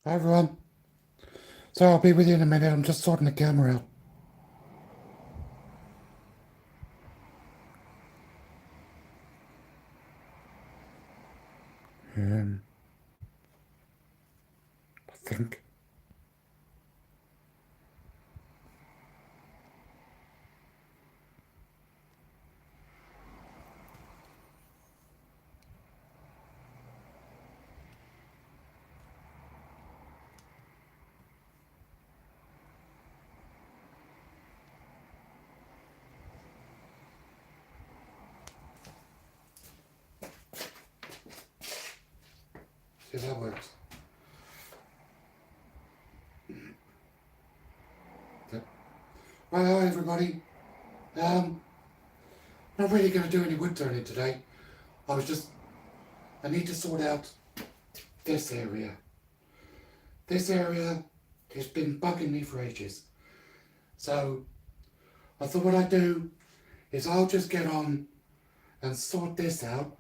Hi everyone. So I'll be with you in a minute. I'm just sorting the camera out. Um, I think. See if that works. Yep. Right, hi everybody. Not really going to do any wood turning today. I need to sort out this area. This area has been bugging me for ages. So I thought what I'd do is I'll just get on and sort this out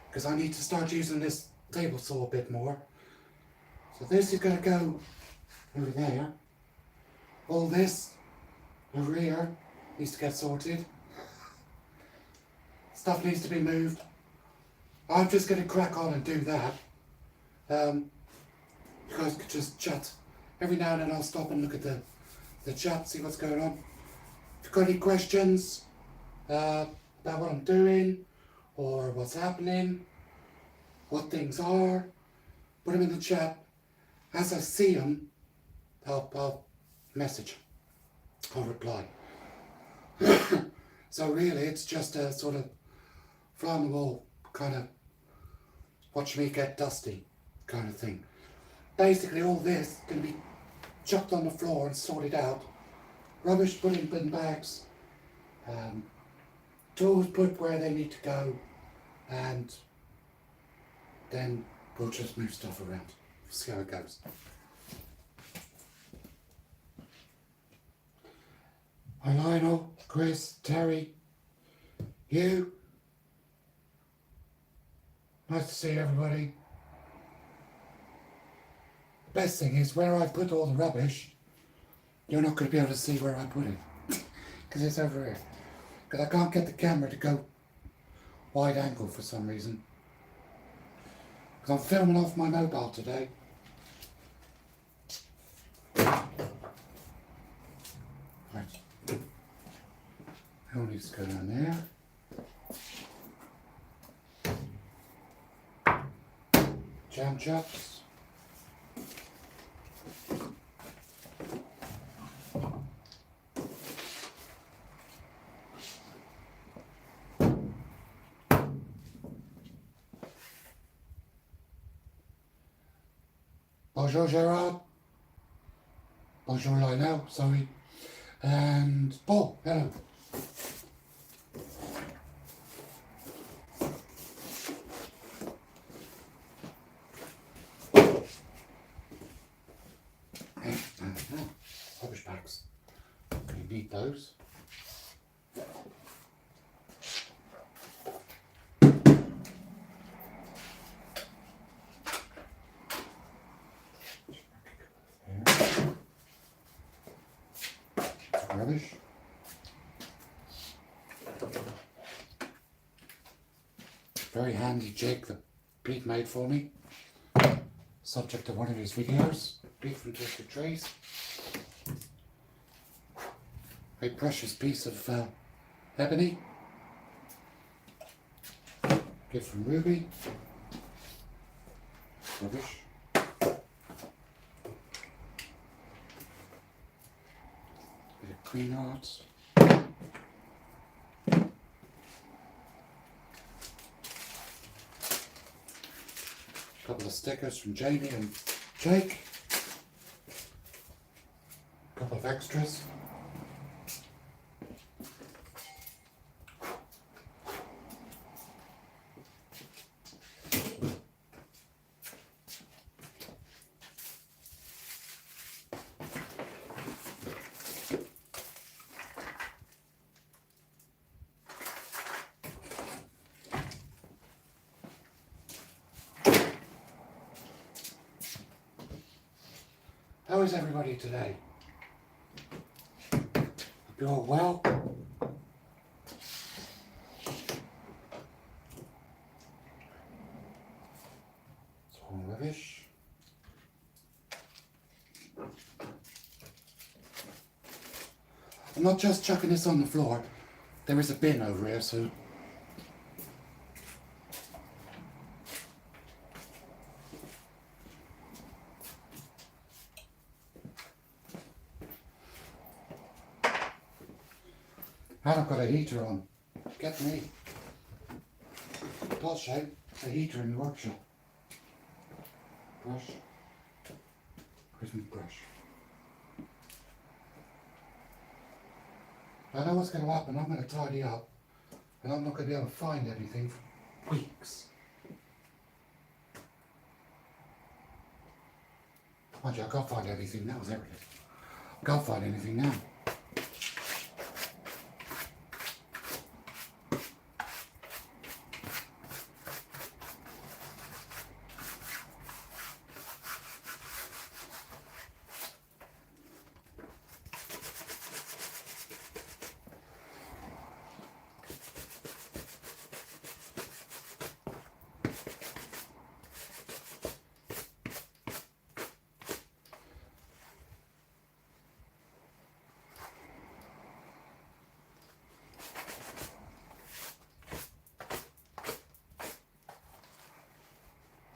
because I need to start using this table saw a bit more. So this is going to go over there. All this over here needs to get sorted. Stuff needs to be moved. I'm just going to crack on and do that. You guys could just chat. Every now and then I'll stop and look at the chat, see what's going on. If you've got any questions about what I'm doing or what's happening, what things are, put them in the chat. As I see them, I'll message. I'll reply. So really it's just a sort of fly on the wall kind of watch me get dusty kind of thing. Basically all this is going to be chucked on the floor and sorted out. Rubbish put in bin bags. Tools put where they need to go. And then we'll just move stuff around. See how it goes. Hi Lionel, Chris, Terry, you. Nice to see everybody. The best thing is where I put all the rubbish, you're not going to be able to see where I put it. Because it's over here. Because I can't get the camera to go wide angle for some reason. Because I'm filming off my mobile today. Right. That one needs to go down there. Jam chops. Bonjour Gerard. Bonjour Lionel, sorry. And Paul, hello. Rubbish bags. You need those. Rubbish. Very handy jig that Pete made for me. Subject of one of his videos. Pete from Twisted Trees. Very precious piece of ebony. Gift from Ruby. Rubbish. Bit of clean arts. Couple of stickers from Jamie and Jake. Couple of extras. How is everybody today? Hope you're all well. It's all rubbish. I'm not just chucking this on the floor. There is a bin over here, so and I've got a heater on. Get me. Gosh, a heater in the workshop. Brush. Where's my brush? I know what's going to happen. I'm going to tidy up, and I'm not going to be able to find anything for weeks. Mind you, I can't find anything now. There it is. I can't find anything now.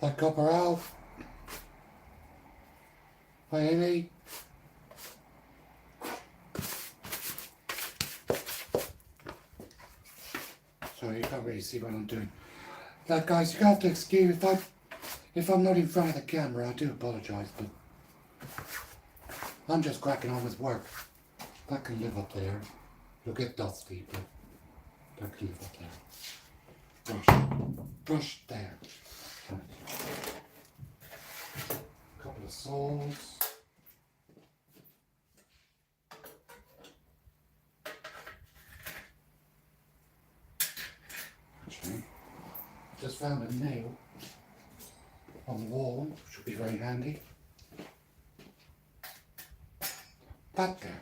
Hi Copper Al. Hi Amy. Sorry, you can't really see what I'm doing. Like guys, you have to excuse if I'm not in front of the camera. I do apologise, but I'm just cracking on with work. That can live up there. You'll get dusty, but that can live up there. Brush there. Couple of soles. Actually, just found a nail on the wall, which would be very handy. That there.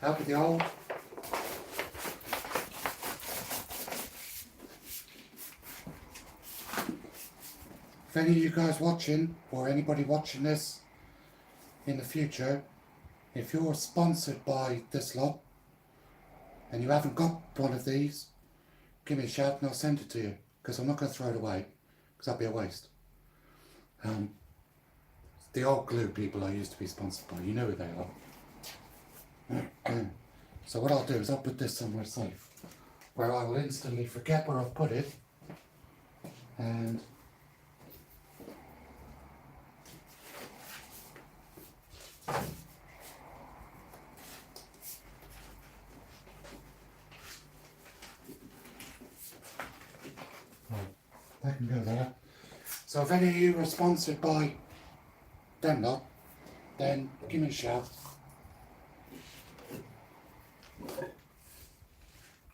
Out with the old. If any of you guys watching, or anybody watching this in the future, if you're sponsored by this lot, and you haven't got one of these, give me a shout and I'll send it to you, because I'm not going to throw it away, because that'd be a waste. The old glue people I used to be sponsored by, you know who they are. So what I'll do is I'll put this somewhere safe, where I will instantly forget where I've put it, and that can go there. So if any of you are sponsored by them lot, then give me a shout.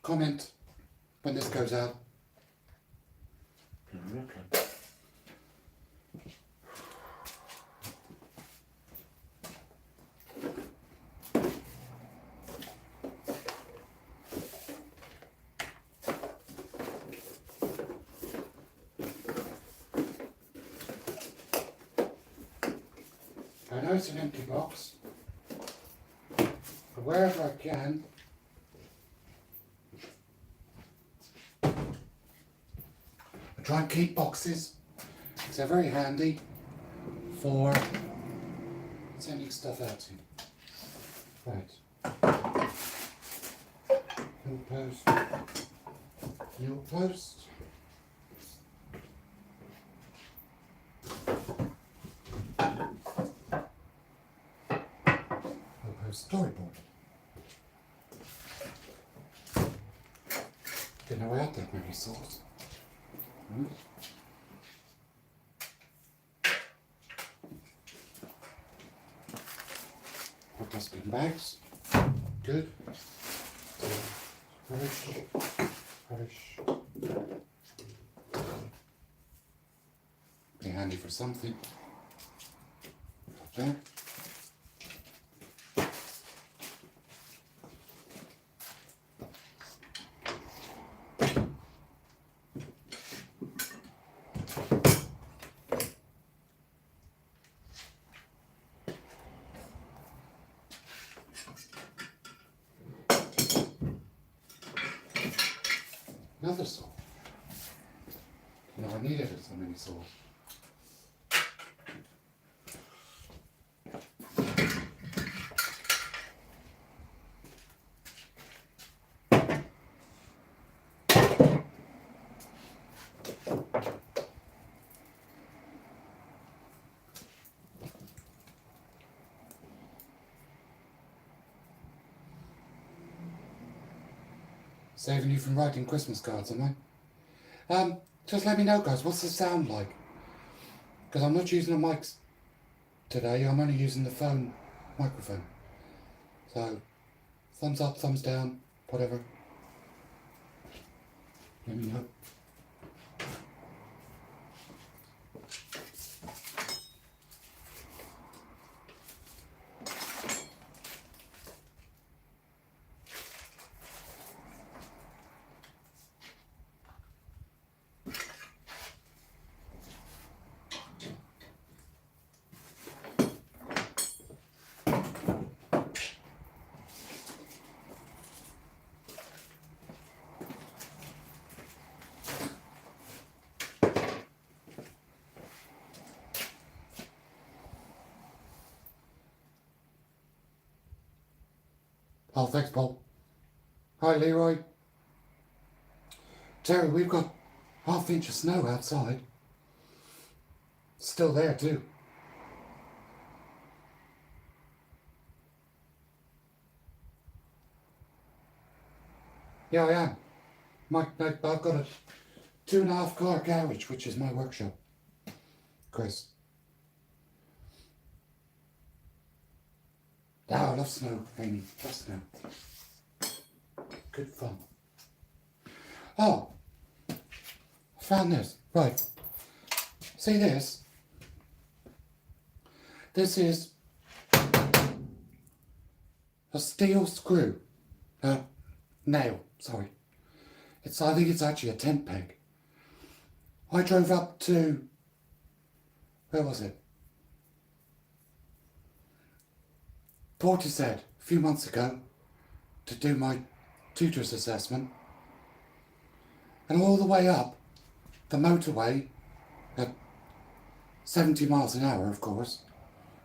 Comment when this goes out. I know it's an empty box, but wherever I can, I try and keep boxes, because they're very handy for sending stuff out to. Right. Hill post. Hill post. Hill post storyboard. Didn't know I had that many saws. Our dustbin bags. Good. Rubbish. Be handy for something. Got there. Another saw. No, I needed it, so many saws. Saving you from writing Christmas cards, am I? Just let me know, guys, what's the sound like? Because I'm not using the mics today, I'm only using the phone microphone. So, thumbs up, thumbs down, whatever. Let me know. Oh, thanks, Paul. Hi, Leroy. Terry, we've got ½ inch of snow outside. Still there, too. Yeah, I am. I've got a 2.5 car garage, which is my workshop. Chris. Oh, I love snow, Amy. Love snow. Good fun. Oh, I found this. Right. See this? This is a steel screw. Nail, sorry. I think it's actually a tent peg. I drove up to, where was it? Portishead a few months ago to do my tutor's assessment, and all the way up the motorway at 70 miles an hour, of course,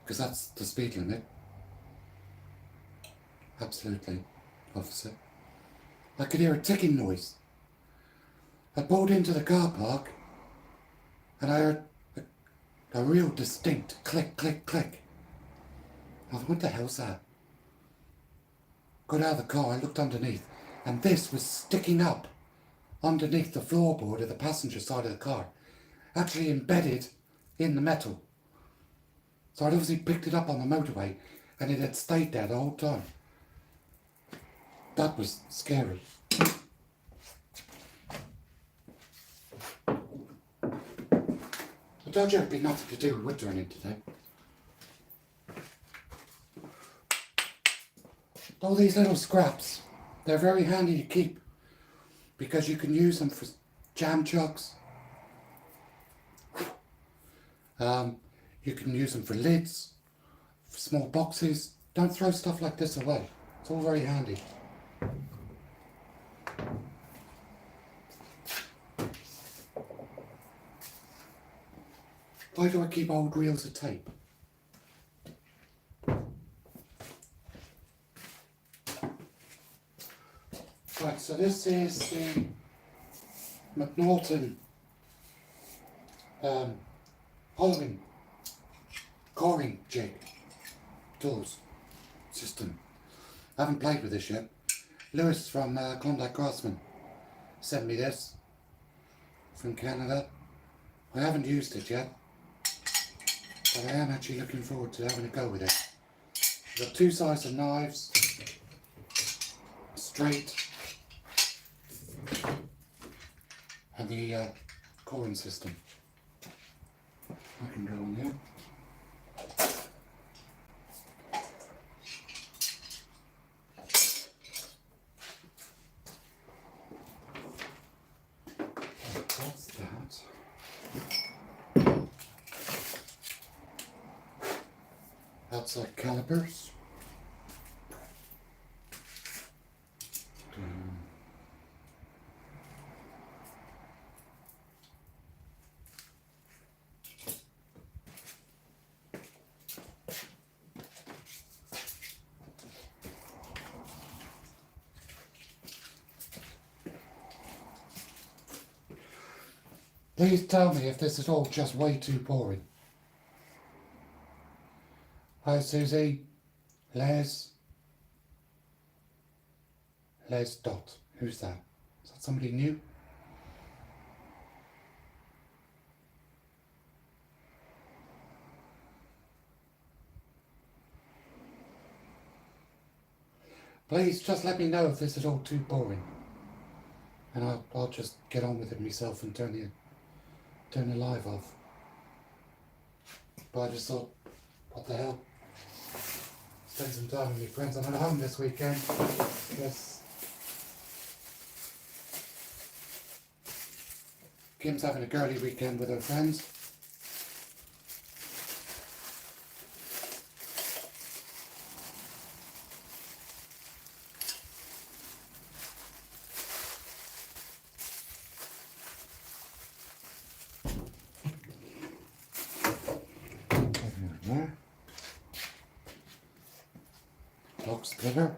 because that's the speed limit. Absolutely, officer. I could hear a ticking noise. I pulled into the car park and I heard a real distinct click, click, click. I thought, what the hell's that? Got out of the car, I looked underneath, and this was sticking up underneath the floorboard of the passenger side of the car, actually embedded in the metal. So I'd obviously picked it up on the motorway, and it had stayed there the whole time. That was scary. I told you it'd be nothing to do with wood turning today. All these little scraps, they're very handy to keep because you can use them for jam chucks. You can use them for lids, for small boxes. Don't throw stuff like this away. It's all very handy. Why do I keep old reels of tape? Right. this is the McNaughton hollowing coring jig tools system. I haven't played with this yet. Lewis from Klondike Craftsman sent me this from Canada. I haven't used it yet, but I am actually looking forward to having a go with it. We've got two sides of knives, straight, and the coring system. I can go on there. That's that. Outside calipers. Please tell me if this is all just way too boring. Hi Susie, Les Dot. Who's that? Is that somebody new? Please just let me know if this is all too boring, and I'll just get on with it myself and turn the live off. But I just thought, what the hell? Spend some time with my friends. I'm at home this weekend. Yes. Kim's having a girly weekend with her friends. There. Block splitter.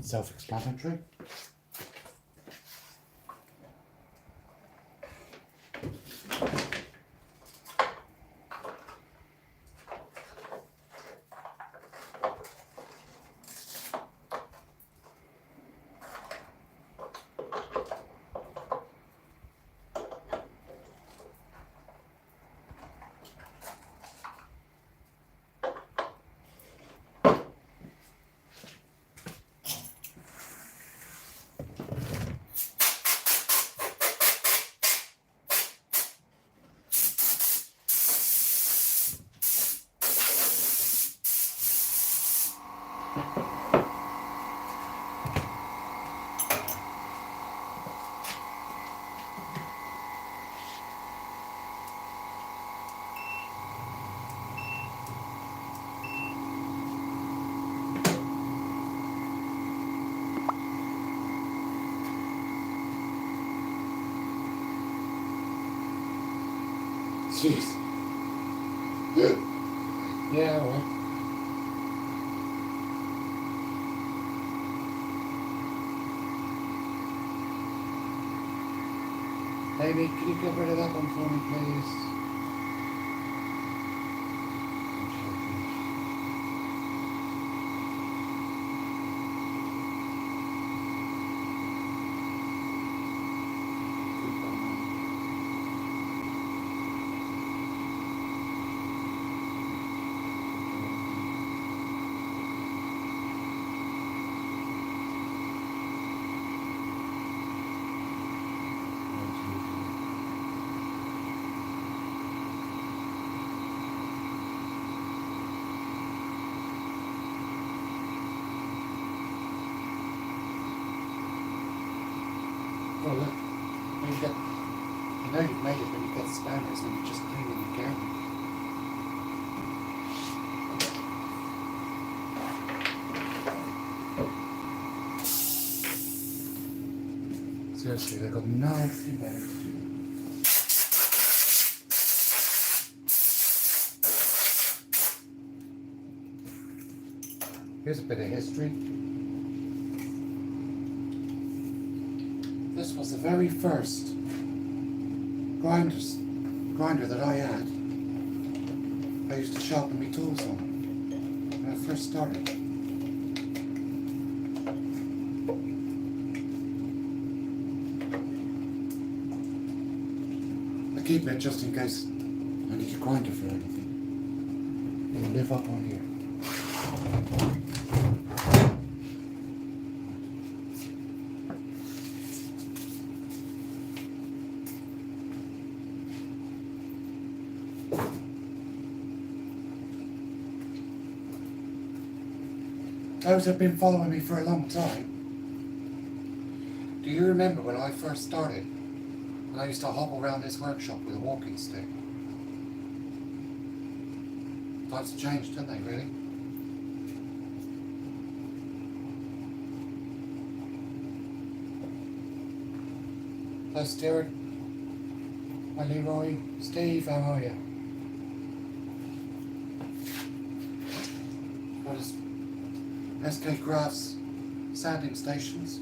Self-explanatory. Jeez. Yeah, all right. Amy, can you get rid of that one for me, please? Oh look, when you get, you know you've made it when you get spanners and you just clean in the camera. Seriously, they've got nothing better to do. Here's a bit of history. was the very first grinder that I had. I used to sharpen my tools on when I first started. I keep it just in case I need a grinder for anything. It'll live up on here. Those have been following me for a long time. Do you remember when I first started? When I used to hobble around this workshop with a walking stick? Times have changed, didn't they, really? Hello, Stuart. Hi, Leroy. Steve, how are you? What is SK Graph's sanding stations?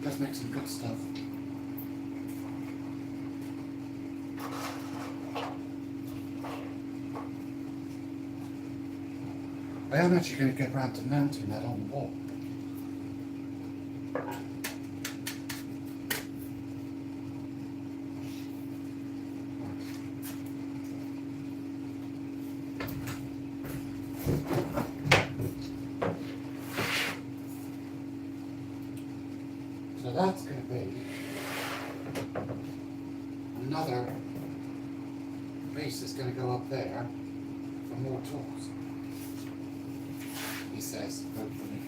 Does make some good stuff. I am actually going to get round to mounting that on the wall. So that's going to be another piece that's going to go up there for more tools, he says, hopefully.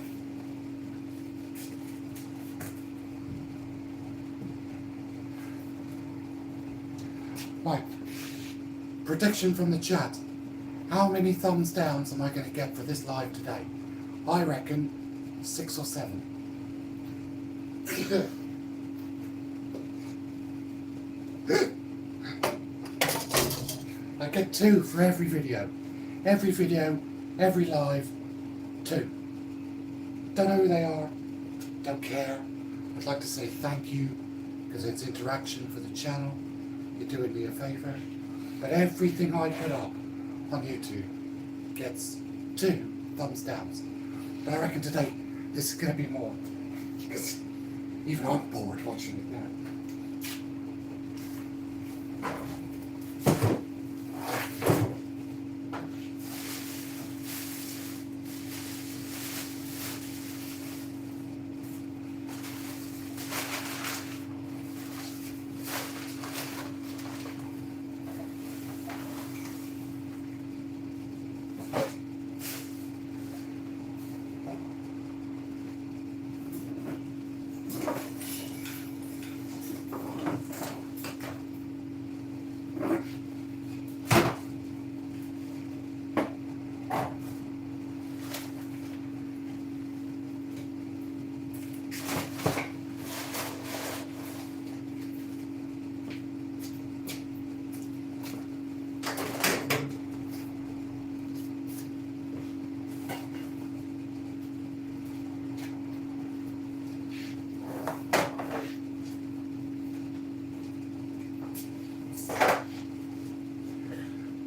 Right, prediction from the chat. How many thumbs downs am I going to get for this live today? I reckon 6 or 7. I get 2 for every video. Every video, every live, 2. Don't know who they are, don't care. I'd like to say thank you, because it's interaction for the channel. You're doing me a favour. But everything I put up on YouTube gets 2 thumbs downs. But I reckon today this is going to be more. Because even I'm bored watching it now.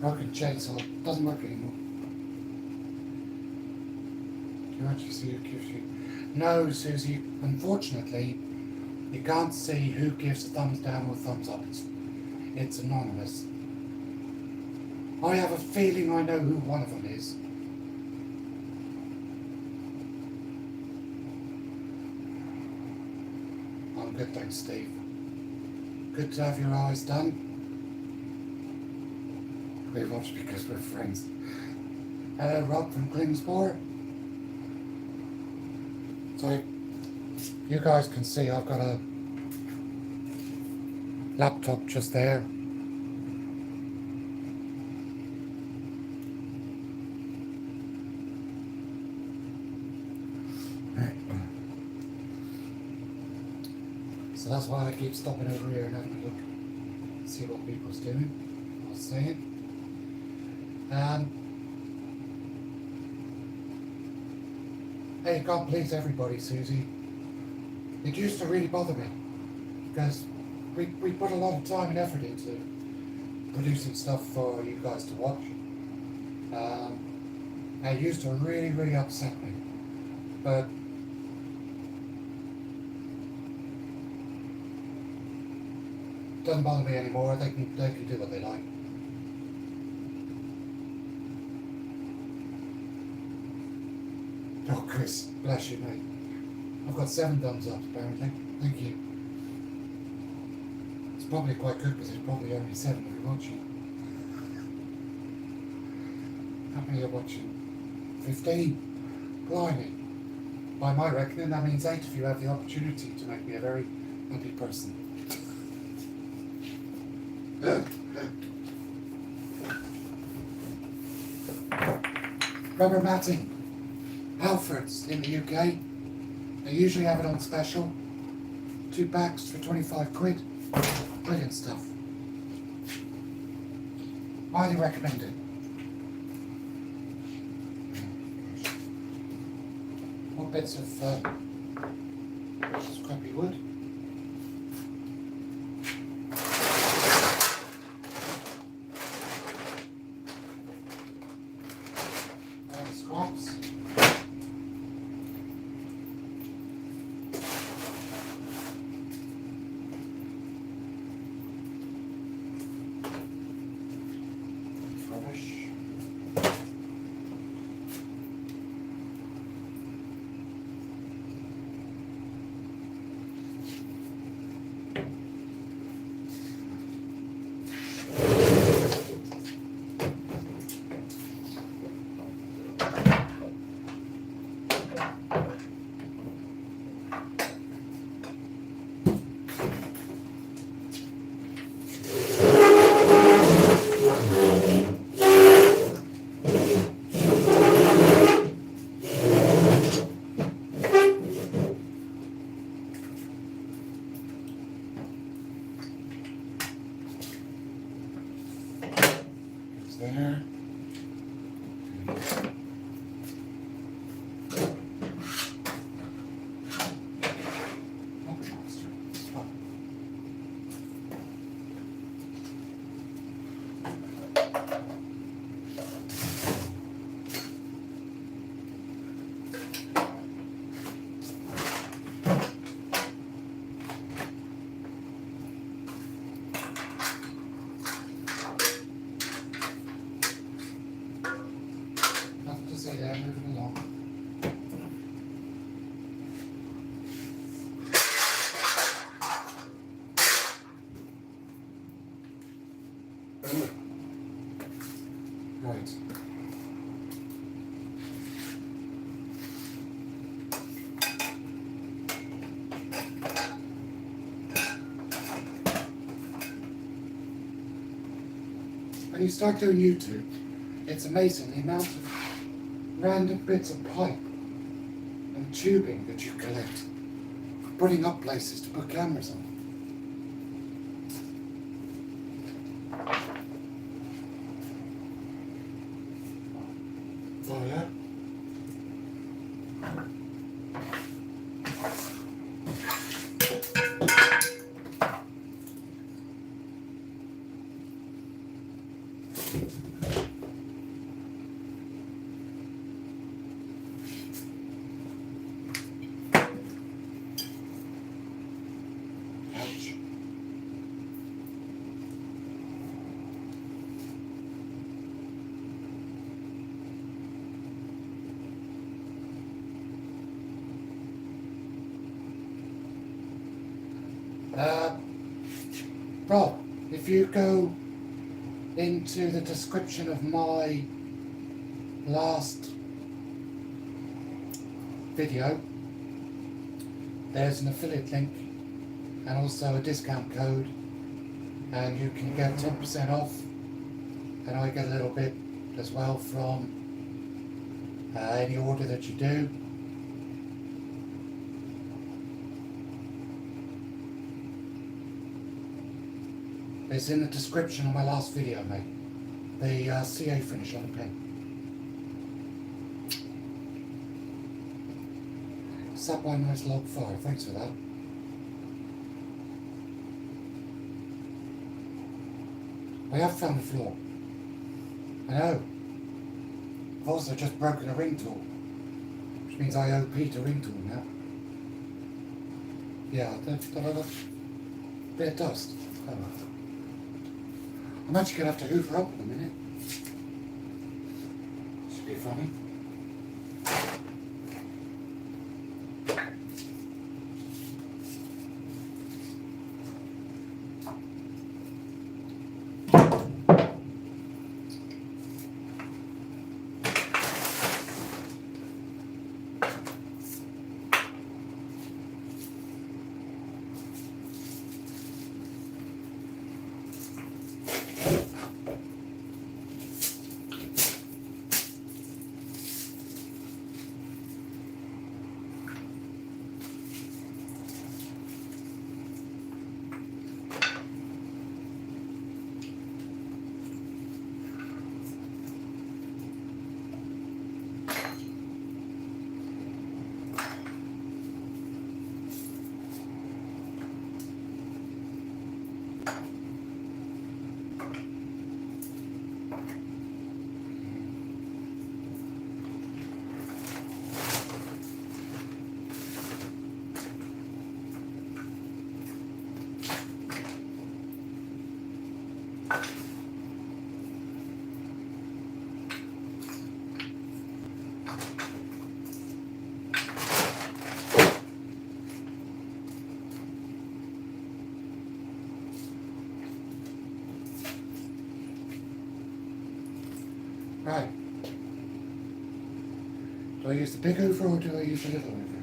Broken chainsaw doesn't work anymore. Do you actually see who gives you? No, Susie, unfortunately, you can't see who gives a thumbs down or thumbs up. It's anonymous. I have a feeling I know who one of them is. I'm good, thanks, Steve. Good to have your eyes done. We watch because we're friends. Hello, Rob from Klingspor. So, you guys can see I've got a laptop just there. So that's why I keep stopping over here and having a look, see what people's doing, what's saying. Hey, God please everybody, Susie. It used to really bother me because we put a lot of time and effort into producing stuff for you guys to watch. And it used to really upset me. But it doesn't bother me anymore. They can do what they like. Oh, Chris, bless you, mate. I've got 7 thumbs up, apparently. Thank you. It's probably quite good because there's probably only 7 of you watching. How many are watching? 15? Blimey. By my reckoning, that means 8 of you have the opportunity to make me a very happy person. Rubber matting. Alfred's in the UK. They usually have it on special. 2 packs for 25 quid. Brilliant stuff. Highly recommend it. More bits of scrappy wood. And scraps. Rubbish. There. Nothing to say there, moving along. Right. When you start doing YouTube, it's amazing the amount of random bits of pipe and tubing that you collect for putting up places to put cameras on. Oh yeah? Ouch. Rob, if you go into the description of my last video, there's an affiliate link and also a discount code, and you can get 10% off, and I get a little bit as well from any order that you do. It's in the description of my last video, mate. The CA finish on the pen. Sat by a nice log fire, thanks for that. I have found the floor. I know. I've also just broken a ring tool, which means I owe Pete a ring tool now. Yeah, bit of dust. Oh, well. I'm actually going to have to hoover up in a minute. Should be funny. Right. Do I use the big hoover or do I use the little hoover?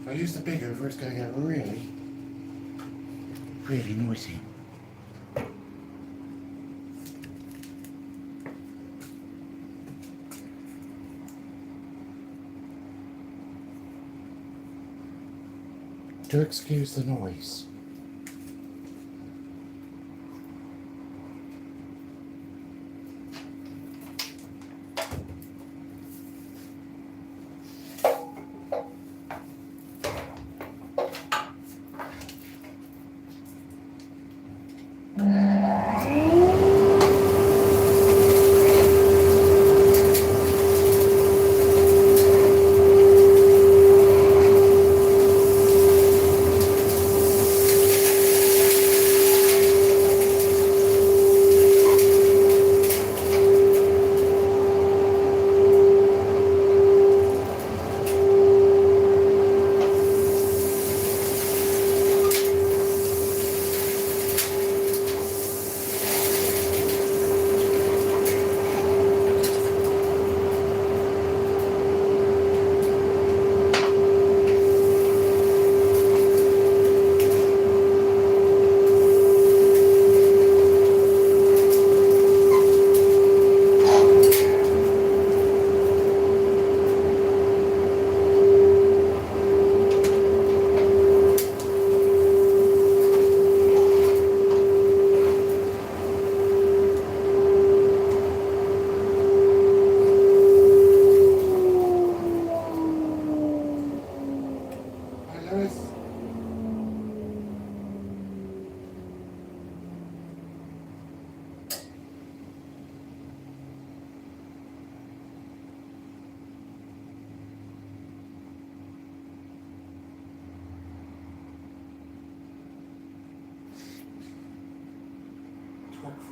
If I use the big hoover, it's going to get really, really noisy. Do excuse the noise.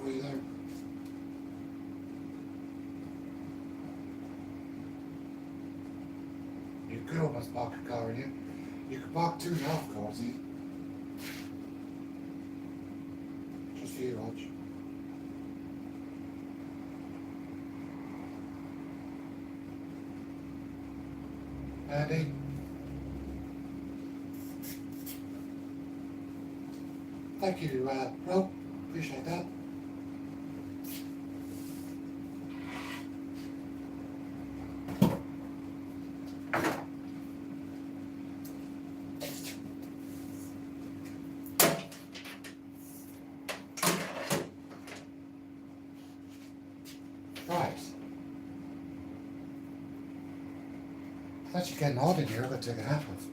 For you there. You could almost park a car in here. You could park 2.5 cars in. Just for you, Rog. Andy. Thank you, Rob. Appreciate that. It's actually getting hot in here. I've got to take a hat off.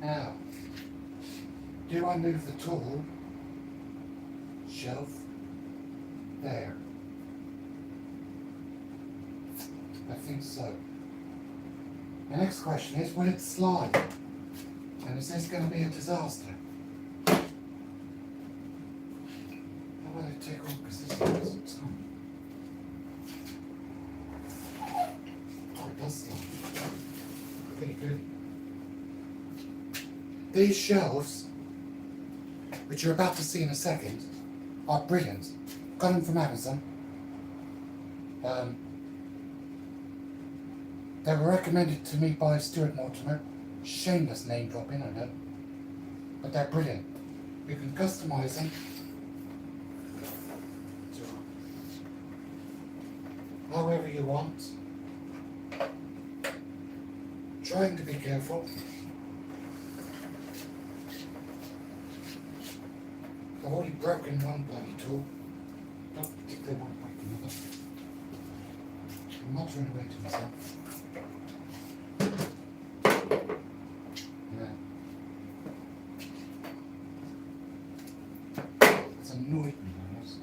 Now, do I move the tool shelf there? I think so. The next question is, will it slide? And is this going to be a disaster? How will it take off? Because this thing doesn't stop. Oh, it does stop. Pretty good. These shelves, which you're about to see in a second, are brilliant. Got them from Amazon. They were recommended to me by Stuart Mortimer. Shameless name dropping, I know. But they're brilliant. You can customize them however you want. Trying to be careful. I've already broken one bloody tool. Don't particularly want to break another. I'm not trying to wait to myself. It's annoyed me, almost.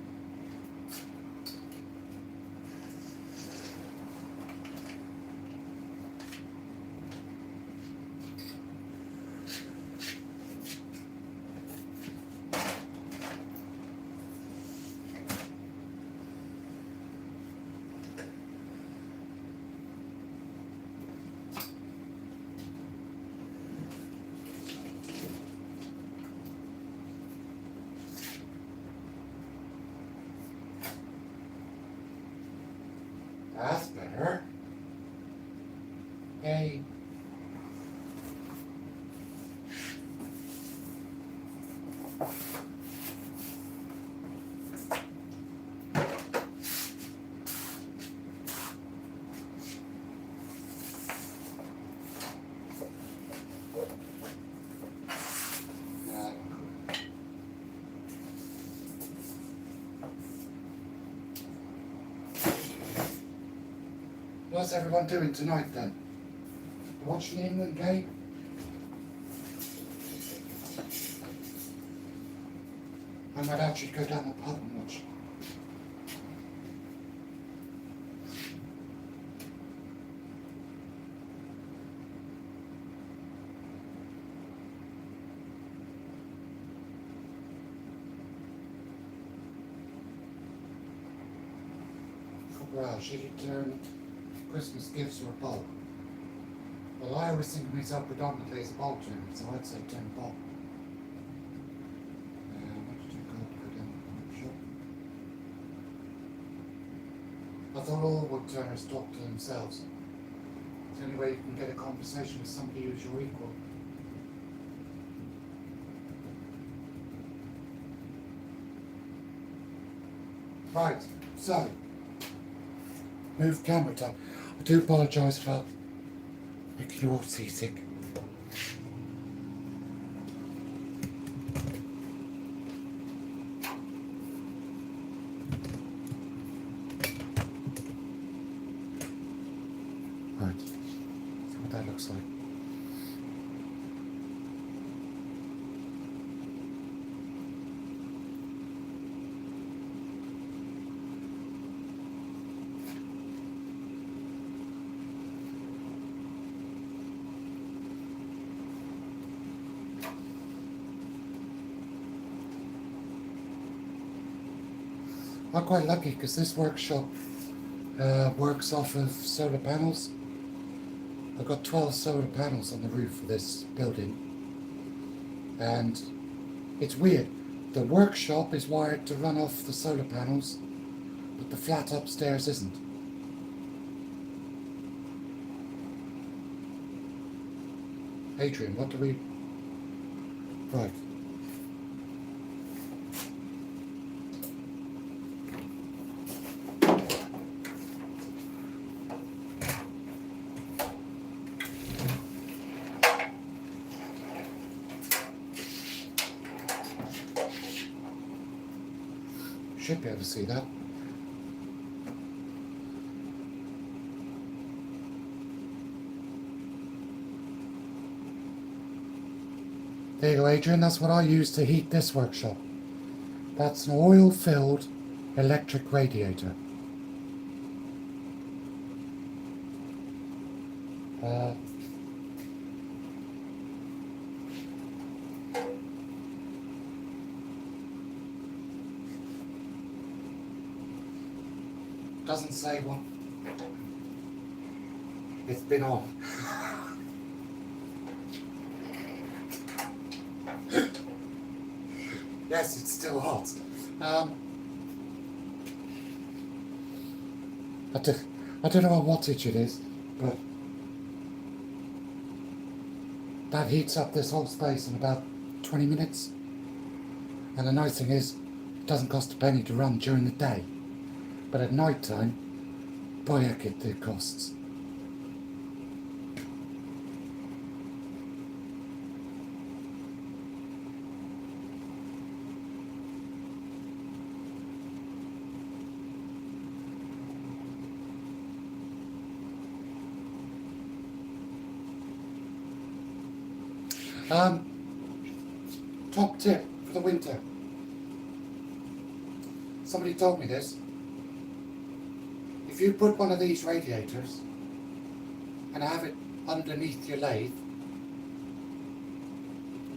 That's better. Yay. What's everyone doing tonight then? Watching the England game? I might actually go down the pub and watch. Well, she returned Christmas gifts or a bulb. Well, I always think of myself predominantly as a bulb turner, so I'd say 10 bulb. What did you go down the shop? I thought all wood turners talk to themselves. It's the only way you can get a conversation with somebody who's your equal. Right, so move camera time. I do apologise about making you all seasick. Right, see what that looks like. I'm quite lucky because this workshop works off of solar panels. I've got 12 solar panels on the roof of this building, and it's weird. The workshop is wired to run off the solar panels, but the flat upstairs isn't. Adrian, what do we... Right. should be able to see that. There you go, Adrian, that's what I use to heat this workshop. That's an oil-filled electric radiator. Doesn't say one. It's been on. Yes, it's still hot. I don't know what wattage it is, but that heats up this whole space in about 20 minutes. And the nice thing is, it doesn't cost a penny to run during the day. But at night time, boy heck it costs. Top tip for the winter. Somebody told me this. If you put one of these radiators and have it underneath your lathe,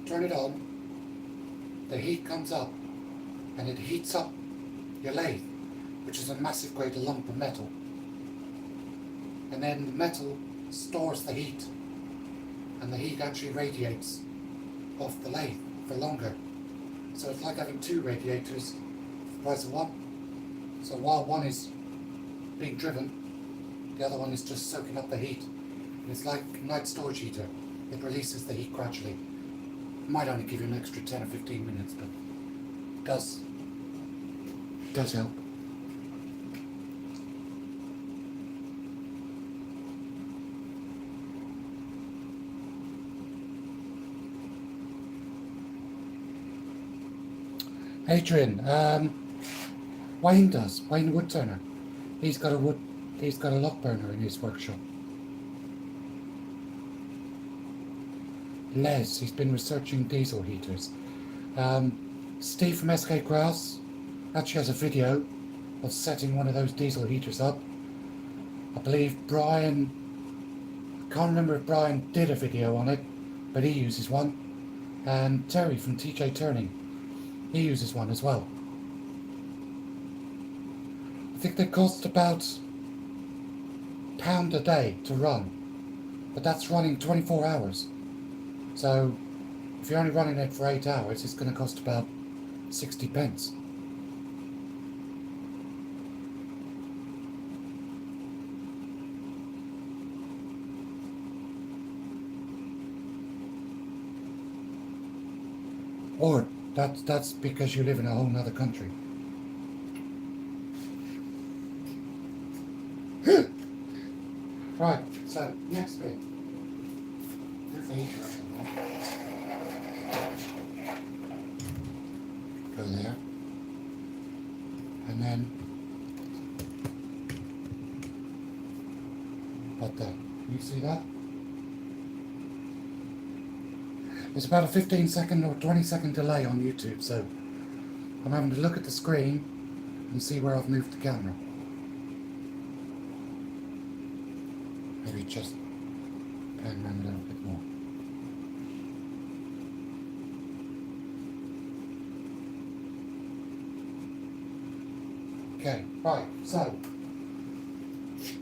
turn it on, the heat comes up and it heats up your lathe, which is a massive great lump of metal. And then the metal stores the heat, and the heat actually radiates off the lathe for longer. So it's like having two radiators for the price of one. So while one is being driven, the other one is just soaking up the heat. And it's like a night storage heater. It releases the heat gradually. It might only give you an extra 10 or 15 minutes, but it does help. Adrian, Wayne does. Wayne Woodturner. He's got a lock burner in his workshop. Les, he's been researching diesel heaters. Steve from SK Grass actually has a video of setting one of those diesel heaters up. I believe Brian, I can't remember if Brian did a video on it, but he uses one. And Terry from TJ Turning, he uses one as well. I think they cost about £1 a day to run, but that's running 24 hours. So if you're only running it for 8 hours, it's going to cost about 60 pence. Or that's because you live in a whole other country. Right, so next bit. Go there. And then about that. Can you see that? It's about a 15-second or 20-second delay on YouTube, so I'm having to look at the screen and see where I've moved the camera. Maybe just pan around a little bit more. Okay, right, so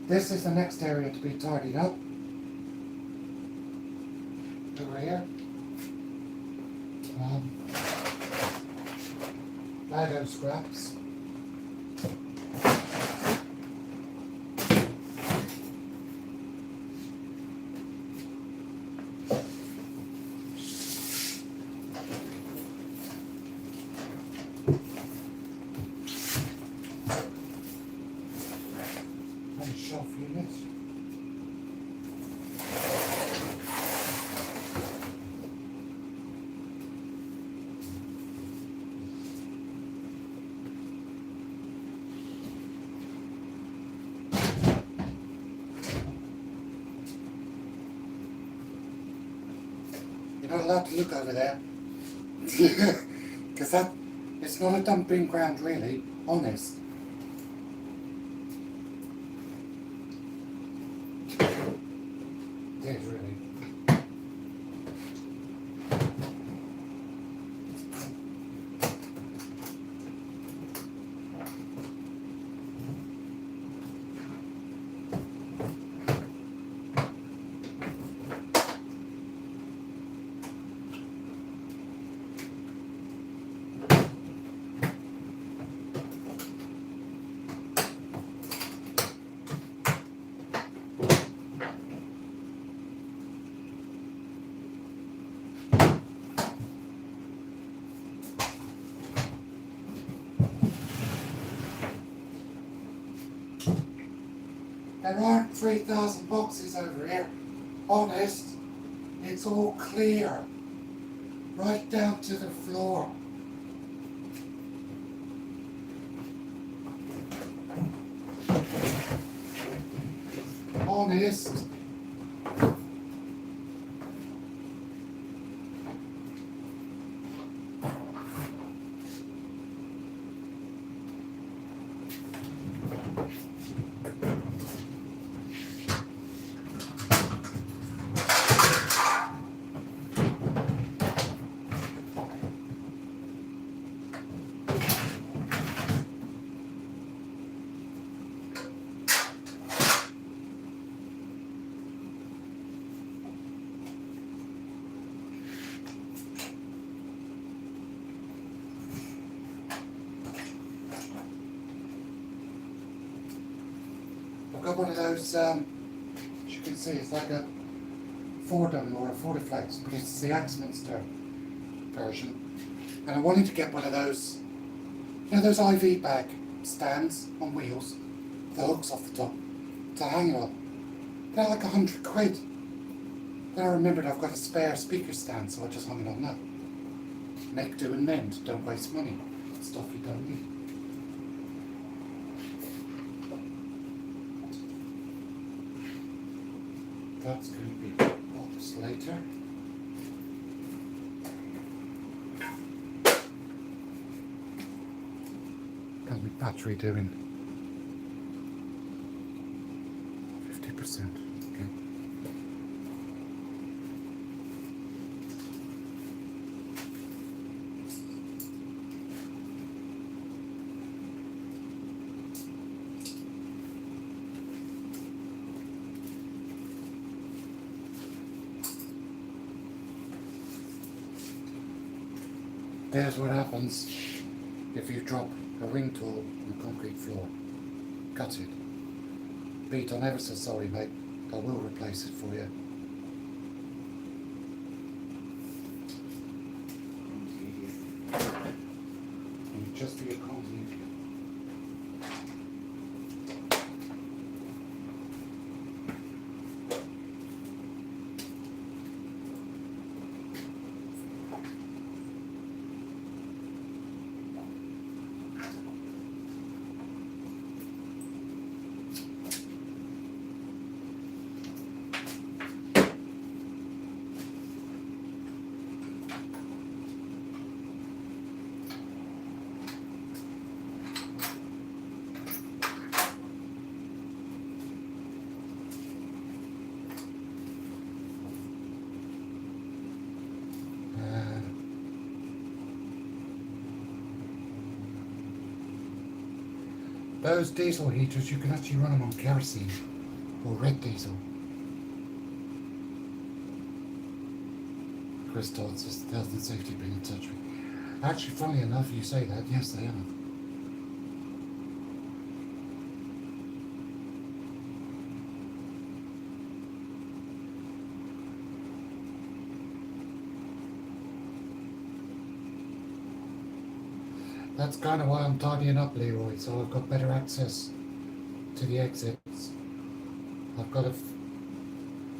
this is the next area to be tidied up. Over here. Lego scraps. And shelf units. not allowed to look over there. Because it's not a dumping ground really, honest. It is really. There aren't 3,000 boxes over here. Honest, it's all clear. Right down to the floor. Honest. I've got one of those, as you can see, it's like a Fordham or a Fortiflex, but it's the Axminster version. And I wanted to get one of those, you know, those IV bag stands on wheels, with the hooks off the top, to hang it on. They're like £100. Then I remembered I've got a spare speaker stand, so I just hung it on that. Make do and mend, don't waste money. Stuff you don't need. That's going to be box later. How's my battery doing? 50%. Okay. There's what happens if you drop a ring tool on the concrete floor. Cut it. Pete, I'm ever so sorry, mate. I will replace it for you. And just for your continuity. Those diesel heaters, you can actually run them on kerosene or red diesel. Chris Todd says the health and safety been in touch with me. Actually, funnily enough, you say that, yes they have. That's kind of why I'm tidying up, Leroy, so I've got better access to the exits. I've got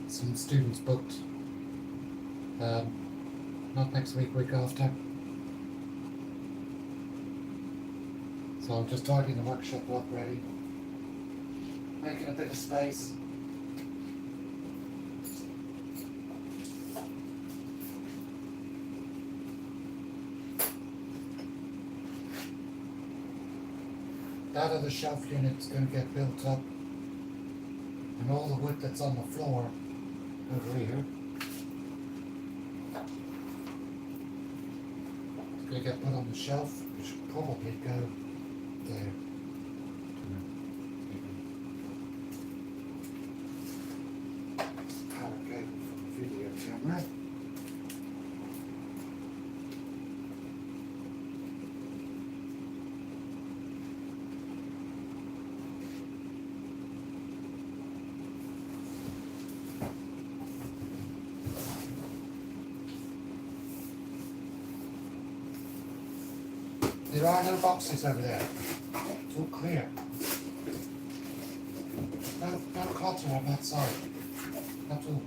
some students booked, not next week, week after. So I'm just tidying the workshop up ready, making a bit of space. that other shelf unit's going to get built up, and all the wood that's on the floor over here is going to get put on the shelf, which should probably go there. Power cable for the video camera. There are no boxes over there. It's all clear. No clutter on that side. That's all.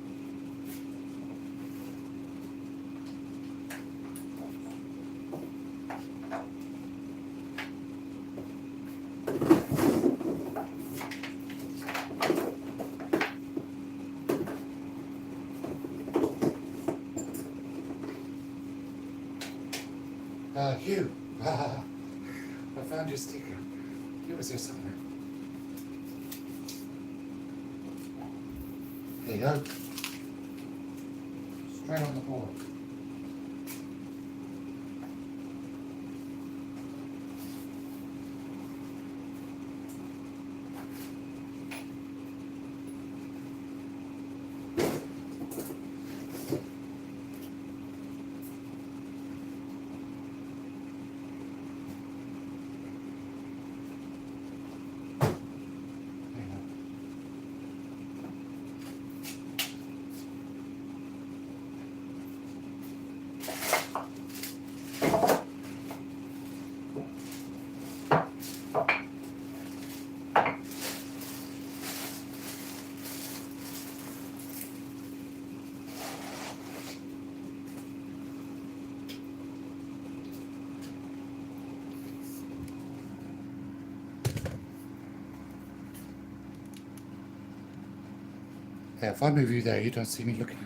Hugh. I found your sticker. It was there somewhere. There you go. Straight on the board. Yeah, if I move you there, you don't see me looking.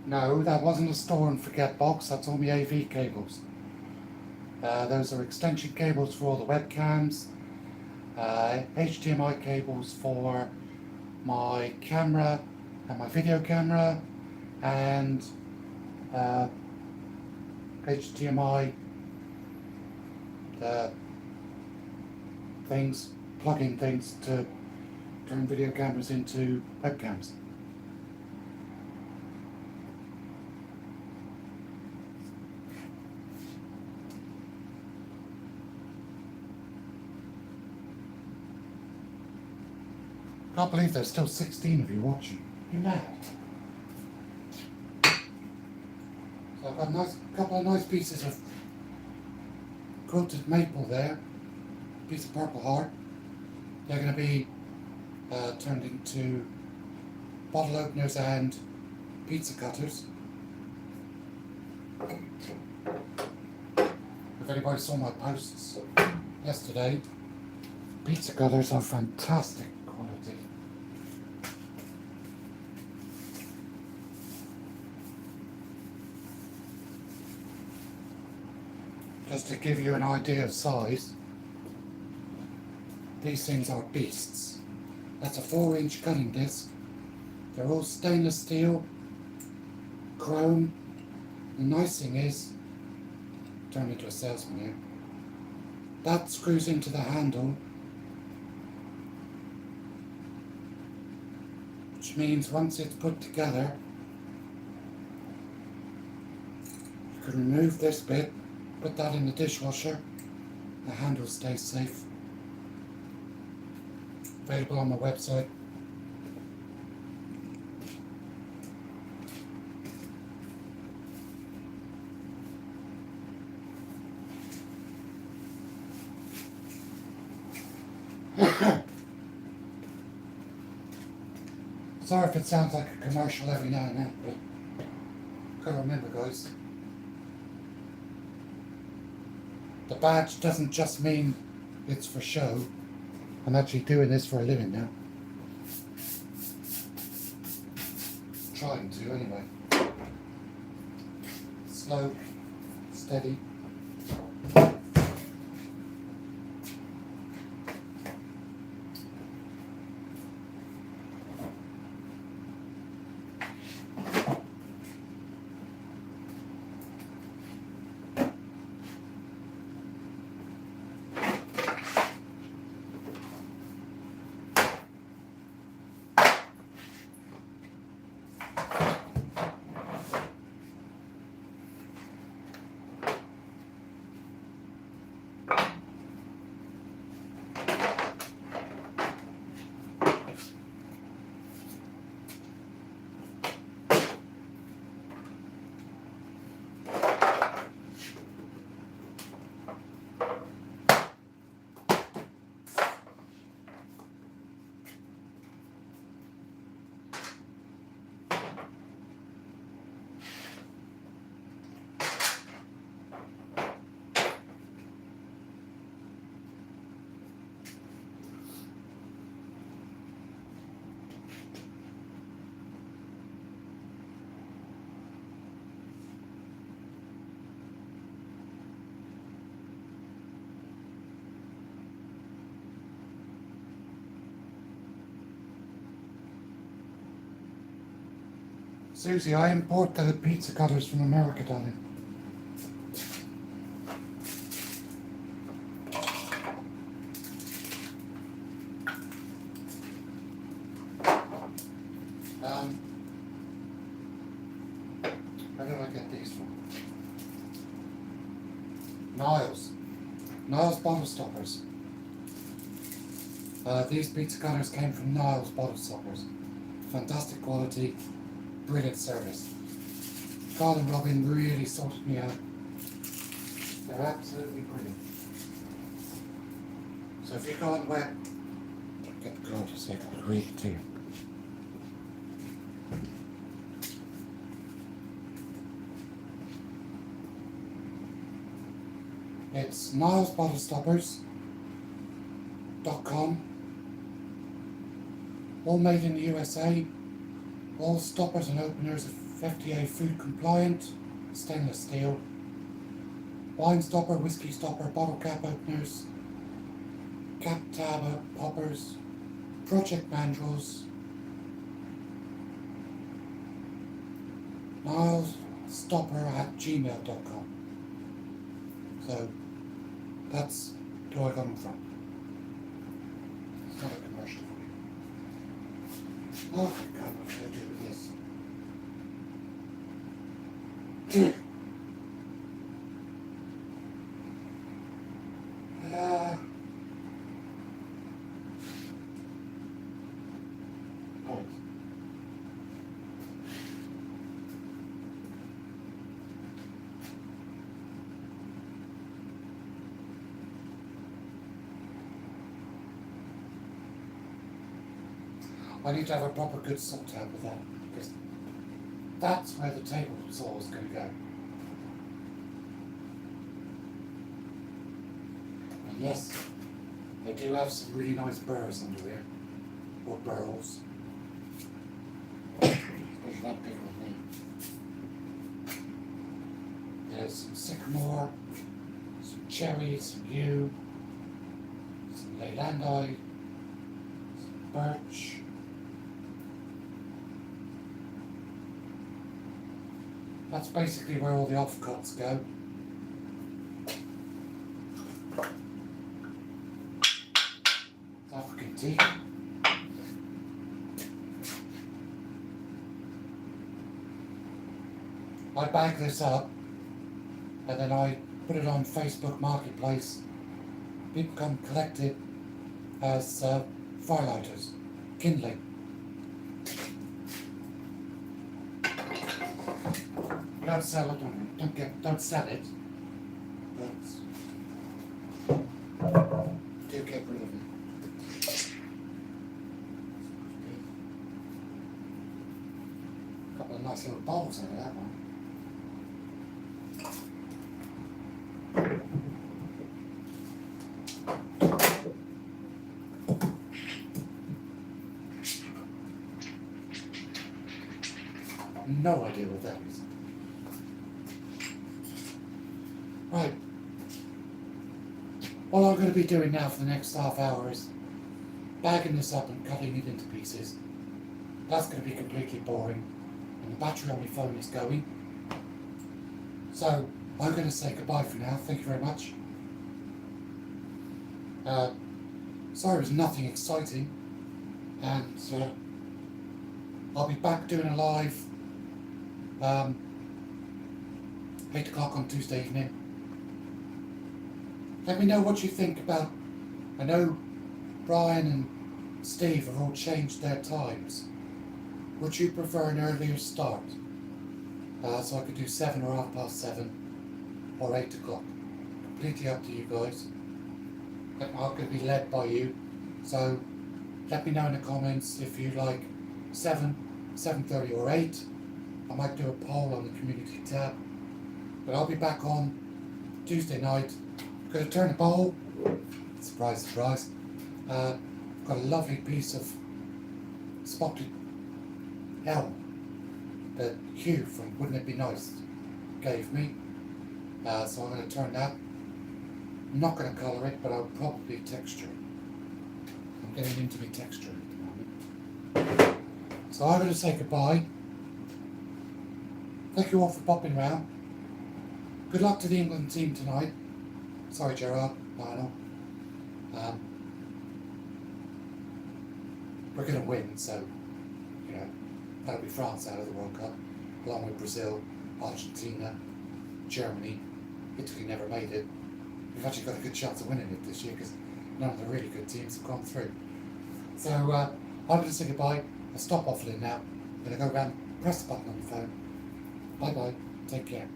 No, that wasn't a store and forget box, that's all my AV cables. Those are extension cables for all the webcams, HDMI cables for my camera and my video camera, and HDMI things, plug-in things to turn video cameras into webcams. Can't believe there's still 16 of you watching. You're mad. So I've got a couple of nice pieces of quilted maple there. Piece of purple heart. They're going to be turned into bottle openers and pizza cutters. If anybody saw my posts yesterday, pizza cutters are fantastic quality. Just to give you an idea of size, these things are beasts. That's a 4-inch cutting disc. They're all stainless steel, chrome. The nice thing is, turn into a salesman here, that screws into the handle, which means once it's put together, you can remove this bit, put that in the dishwasher, the handle stays safe. Available on my website. Sorry if it sounds like a commercial every now and then, but gotta remember, guys, the badge doesn't just mean it's for show. I'm actually doing this for a living now. trying to anyway. Slow, steady. Susie, I import the pizza cutters from America, darling. Where did I get these from? Niles. Niles bottle stoppers. These pizza cutters came from Niles bottle stoppers. Fantastic quality, brilliant service. Carl and Robin really sorted me out. They're absolutely brilliant. So if you can't wet, get the card just so I can read it to you. It's nilesbottlestoppers.com. All made in the USA. All stoppers and openers are FDA food compliant, stainless steel. Wine stopper, whiskey stopper, bottle cap openers, cap tab poppers, project mandrels. nilesstopper@gmail.com. So that's where I got them from. It's not a commercial for you. Oh my God, what should I do with this? Right. I need to have a proper good sort out with that, because that's where the table saw is going to go. And yes, they do have some really nice burrs under here, or burls. Especially that big with me. There's some sycamore, some cherry, some yew, some leylandi, some birch. That's basically where all the offcuts go. It's African tea. I bag this up and then I put it on Facebook Marketplace. People come collect it as firelighters, kindling. Don't sell it, don't sell it, but do get rid of it. A couple of nice little bowls out of that one. got no idea what that is. Right. All I'm going to be doing now for the next half hour is bagging this up and cutting it into pieces. That's going to be completely boring. And the battery on my phone is going. So I'm going to say goodbye for now. Thank you very much. Sorry, it was nothing exciting. And I'll be back doing a live 8 o'clock on Tuesday evening. Let me know what you think about, I know Brian and Steve have all changed their times. Would you prefer an earlier start? So I could do 7 or 7:30 or 8 o'clock. Completely up to you guys. I'm going to be led by you. So let me know in the comments if you like 7, 7:30 or 8. I might do a poll on the community tab. But I'll be back on Tuesday night. I'm going to turn the bowl. Surprise, surprise. Got a lovely piece of spotted elm that Hugh from Wouldn't It Be Nice gave me. So I'm going to turn that. I'm not going to colour it, but I'll probably texture it. I'm getting into my texture at the moment. So I'm going to say goodbye. Thank you all for popping round. Good luck to the England team tonight. Sorry, Gerard, Lionel. We're going to win, so, you know, that'll be France out of the World Cup, along with Brazil, Argentina, Germany. Italy never made it. We've actually got a good chance of winning it this year because none of the really good teams have gone through. So I'm going to say goodbye. I'll stop waffling now. I'm going to go around, press the button on the phone. Bye bye. Take care.